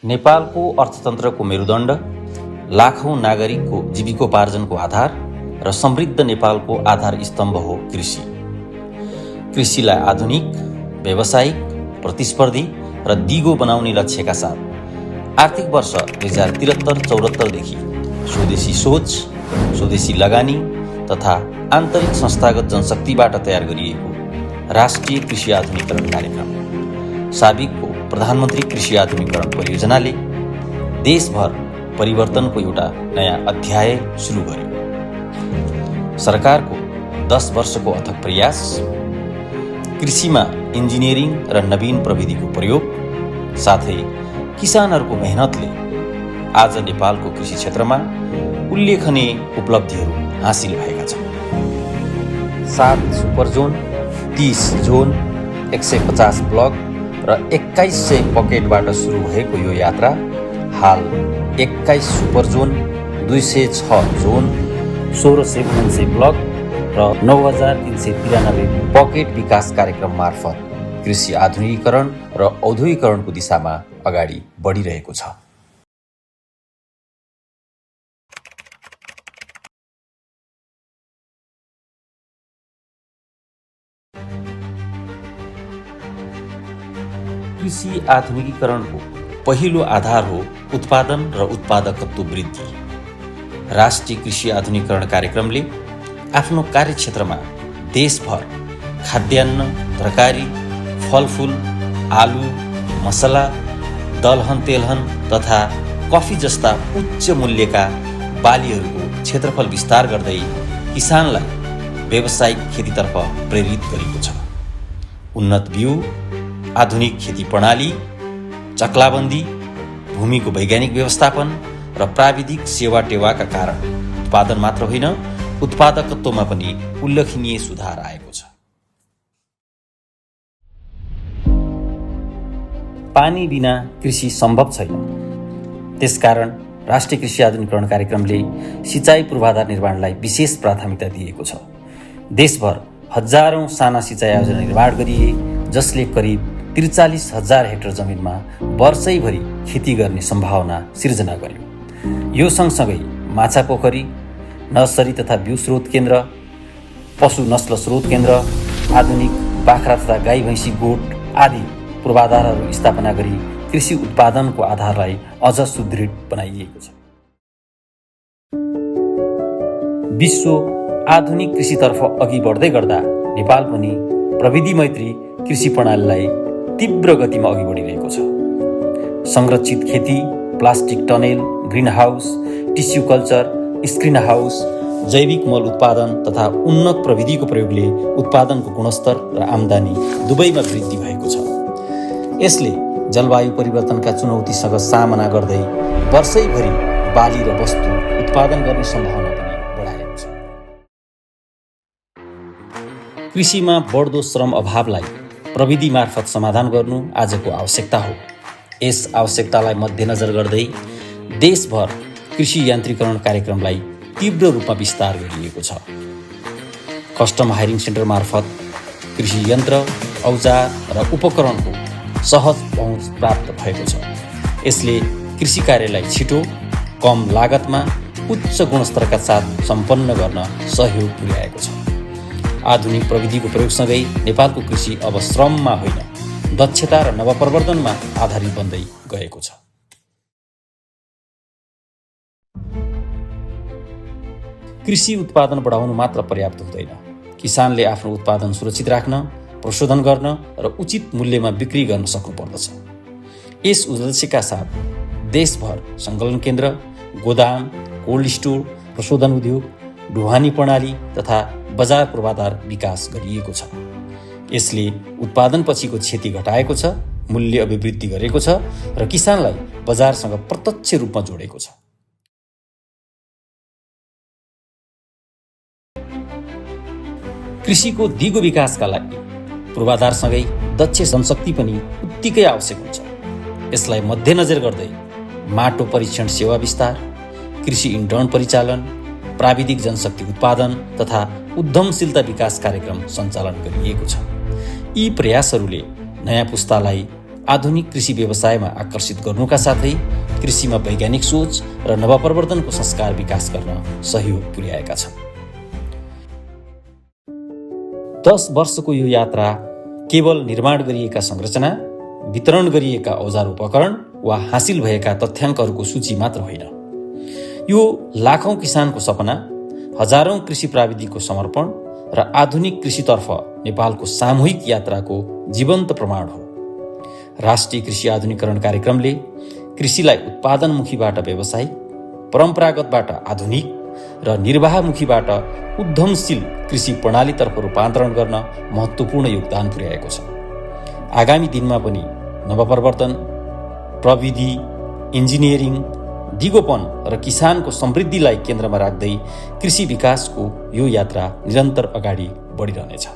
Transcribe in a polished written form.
नेपालको अर्थतन्त्रको मेरुदण्ड, लाखौँ नागरिकको जीविकोपार्जनको आधार र समृद्ध नेपालको आधार स्तम्भ हो कृषि। कृषिलाई आधुनिक, व्यावसायिक, प्रतिस्पर्धी र दिगो बनाउने लक्ष्यका साथ आर्थिक वर्ष 2073-74देखि स्वदेशी सोच, स्वदेशी लगानी तथा आन्तरिक संस्थागत जनशक्तिबाट तयार गरिएको राष्ट्रिय कृषि आधुनिकीकरण कार्यक्रम साबिकको प्रधानमन्त्री कृषि आधुनिकीकरण परियोजनाले देशभर परिवर्तनको एउटा नयाँ अध्याय सुरु गर्यो। सरकारको 10 वर्षको अथक प्रयास, कृषिमा इन्जिनियरिङ र नवीन प्रविधिको प्रयोग साथै किसानहरूको मेहनतले आज नेपालको कृषि क्षेत्रमा उल्लेखनीय उपलब्धिहरू हासिल भएका छन्। 7 सुपर जोन, 30 जोन, 150 ब्लक र 2100 पकेटबाट सुरु भएको यो यात्रा हाल 21 सुपर जोन, 206 जोन, 1600 ब्लक र 9393 पकेट विकास कार्यक्रम मार्फत कृषि आधुनिकीकरण र औद्योगिकरणको दिशामा अगाडि बढिरहेको छ। कृषि आधुनिकीकरणको पहिलो आधार हो उत्पादन र उत्पादकत्व वृद्धि। राष्ट्रिय कृषि आधुनिकीकरण कार्यक्रमले आफ्नो कार्यक्षेत्रमा देशभर खाद्यान्न, तरकारी, फलफुल, आलु, मसला, दलहन तेलहन तथा कफी जस्ता उच्च मूल्यका बालीहरूको क्षेत्रफल विस्तार गर्दै किसानलाई व्यावसायिक खेतीतर्फ प्रेरित गरेको छ। उन्नत बिउ, आधुनिक खेती प्रणाली, चक्लाबन्दी, भूमिको वैज्ञानिक व्यवस्थापन र प्राविधिक सेवा टेवाका कारण उत्पादन मात्र होइन, उत्पादकत्वमा पनि उल्लेखनीय सुधार आएको छ। पानी बिना कृषि सम्भव छैन। त्यसकारण राष्ट्रिय कृषि आधुनिकीकरण कार्यक्रमले सिँचाइ पूर्वाधार निर्माणलाई विशेष प्राथमिकता दिएको छ। देशभर हजारौँ साना सिँचाइ आयोजना निर्माण गरिए, जसले करिब 43,000 हेक्टर जमिनमा वर्षैभरि खेती गर्ने सम्भावना सिर्जना गर्यो। यो सँगसँगै माछा पोखरी, नर्सरी तथा बिउ स्रोत केन्द्र, पशु नस्ल स्रोत केन्द्र, आधुनिक बाख्रा तथा गाई भैँसी गोठ आदि पूर्वाधारहरू स्थापना गरी कृषि उत्पादनको आधारलाई अझ सुदृढ बनाइएको छ। विश्व आधुनिक कृषितर्फ अघि बढ्दै गर्दा नेपाल पनि प्रविधि मैत्री कृषि प्रणालीलाई तीव्र गतिमा अघि बढिरहेको छ। संरक्षित खेती, plastic tunnel, green house, tissue culture, screen house, जैविक मल उत्पादन तथा उन्नत प्रविधिको प्रयोगले उत्पादनको गुणस्तर र आम्दानी दुवैमा वृद्धि भएको छ। यसले जलवायु परिवर्तनका चुनौतीसँग सामना गर्दै वर्षैभरि बाली र वस्तु उत्पादन गर्ने सम्भावना पनि बढाएको छ। कृषिमा बढ्दो श्रम अभावलाई प्रविधि मार्फत समाधान गर्नु आजको आवश्यकता हो। यस आवश्यकतालाई मध्यनजर गर्दै देशभर कृषि यान्त्रिकरण कार्यक्रमलाई तीव्र रूपमा विस्तार गरिएको छ। कस्टम हायरिङ सेन्टर मार्फत कृषि यन्त्र, औजार र उपकरणको सहज पहुँच प्राप्त भएको छ। यसले कृषि कार्यलाई छिटो, कम लागतमा उच्च गुणस्तरका साथ सम्पन्न गर्न सहयोग पुर्याएको छ। आधुनिक प्रविधिको प्रयोगसँगै नेपालको कृषि अब श्रममा होइन, दक्षता र नवप्रवर्धनमा आधारित बन्दै गएको छ। कृषि उत्पादन बढाउनु मात्र पर्याप्त हुँदैन। किसानले आफ्नो उत्पादन सुरक्षित राख्न, प्रशोधन गर्न र उचित मूल्यमा बिक्री गर्न सक्नुपर्दछ। यस उद्देश्यका साथ देशभर सङ्कलन केन्द्र, गोदाम, कोल्ड स्टोर, प्रशोधन उद्योग, ढुवानी प्रणाली तथा बजार पूर्वाधार विकास गरिएको छ। यसले उत्पादन पछिको क्षति घटाएको छ, मूल्य अभिवृद्धि गरेको छ र किसानलाई बजारसँग प्रत्यक्ष रूपमा जोडेको छ। कृषिको दिगो विकासका लागि पूर्वाधारसँगै दक्ष जनशक्ति पनि उत्तिकै आवश्यक हुन्छ। यसलाई मध्यनजर गर्दै माटो परीक्षण सेवा विस्तार, कृषि इन्टर्न परिचालन, प्राविधिक जनशक्ति उत्पादन तथा उद्यमशीलता विकास कार्यक्रम सञ्चालन गरिएको छ। यी प्रयासहरूले नयाँ पुस्तालाई आधुनिक कृषि व्यवसायमा आकर्षित गर्नुका साथै कृषिमा वैज्ञानिक सोच र नवप्रवर्तनको संस्कार विकास गर्न सहयोग पुर्याएका छन्। 10 वर्षको यो यात्रा केवल निर्माण गरिएका संरचना, वितरण गरिएका औजार उपकरण वा हासिल भएका तथ्याङ्कहरूको सूची मात्र होइन। यो लाखौं किसानको सपना, हजारौं कृषि प्राविधिकको समर्पण र आधुनिक कृषितर्फ नेपालको सामूहिक यात्राको जीवन्त प्रमाण हो। राष्ट्रिय कृषि आधुनिकीकरण कार्यक्रमले कृषिलाई उत्पादनमुखीबाट व्यावसायिक, परम्परागतबाट आधुनिक र निर्वाहमुखीबाट उद्यमशील कृषि प्रणालीतर्फ रूपान्तरण गर्न महत्त्वपूर्ण योगदान पुर्याएको छ। आगामी दिनमा पनि नवप्रवर्तन, प्रविधि, इन्जिनियरिङ, दिगोपन र किसानको समृद्धिलाई केन्द्रमा राख्दै कृषि विकासको यो यात्रा निरन्तर अगाडि बढिरहनेछ।